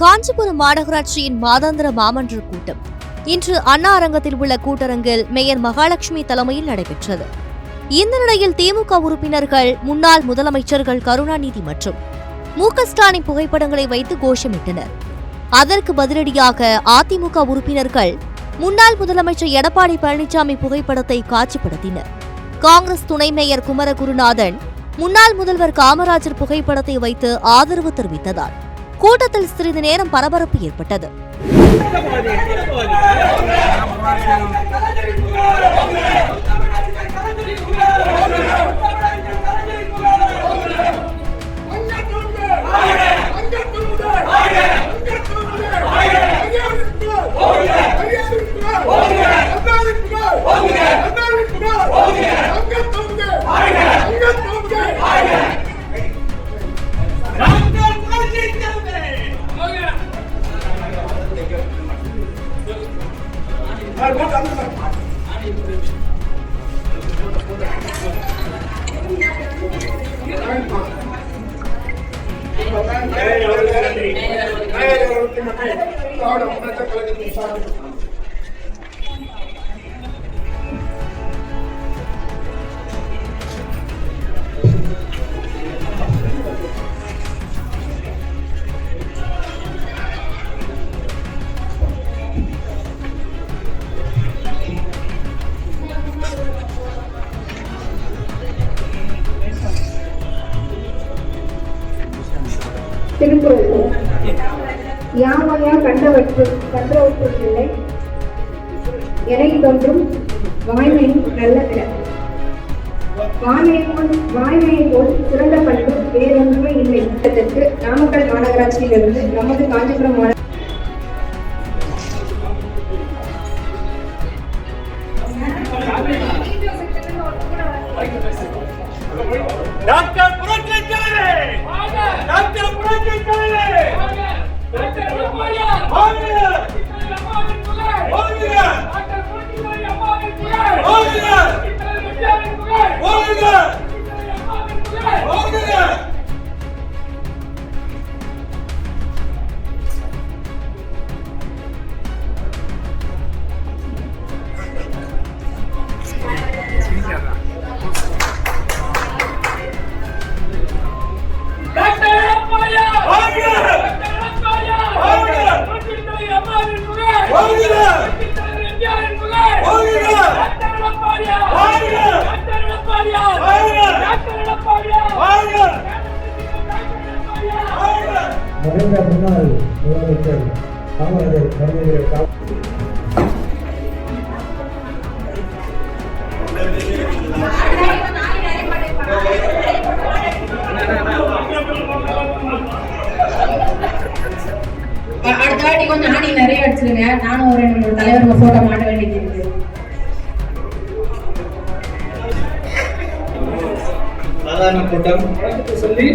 காஞ்சிபுரம் மாநகராட்சியின் மாதாந்திர மாமன்ற கூட்டம் இன்று அண்ணா அரங்கத்தில் உள்ள கூட்டரங்கில் மேயர் மகாலட்சுமி தலைமையில் நடைபெற்றது. இந்த நிலையில் திமுக உறுப்பினர்கள் முன்னாள் முதலமைச்சர்கள் கருணாநிதி மற்றும் மு.க. ஸ்டாலின் புகைப்படங்களை வைத்து கோஷமிட்டனர். அதற்கு பதிலடியாக அதிமுக உறுப்பினர்கள் முன்னாள் முதலமைச்சர் எடப்பாடி பழனிசாமி புகைப்படத்தை காட்சிப்படுத்தினர். காங்கிரஸ் துணை மேயர் குமரகுருநாதன் முன்னாள் முதல்வர் காமராஜர் புகைப்படத்தை வைத்து ஆதரவு தெரிவித்ததால் கூட்டத்தில் சிறிது நேரம் பரபரப்பு ஏற்பட்டது. திருக்குறள் யாமையா கண்டவற்றுள்ளே எனை தோன்றும் வாய்மையின் நல்ல திற வாய்மையை போல் சிறந்த பண்பு வேறொன்றுமே இல்லை. நாமக்கல் மாநகராட்சியிலிருந்து நமது காஞ்சிபுரம் மாநகராட்சி மறைந்த முன்னாள் முதலமைச்சர் காமராஜர் மறைந்த அடுத்த வாட்டி கொஞ்சம் ஆணி நிறைய அடிச்சிருங்க. நானும் ஒரு தலைவர் போட்டோ மாட்ட வேண்டியது இருக்கு. சாதாரண கூட்டம் சொல்லி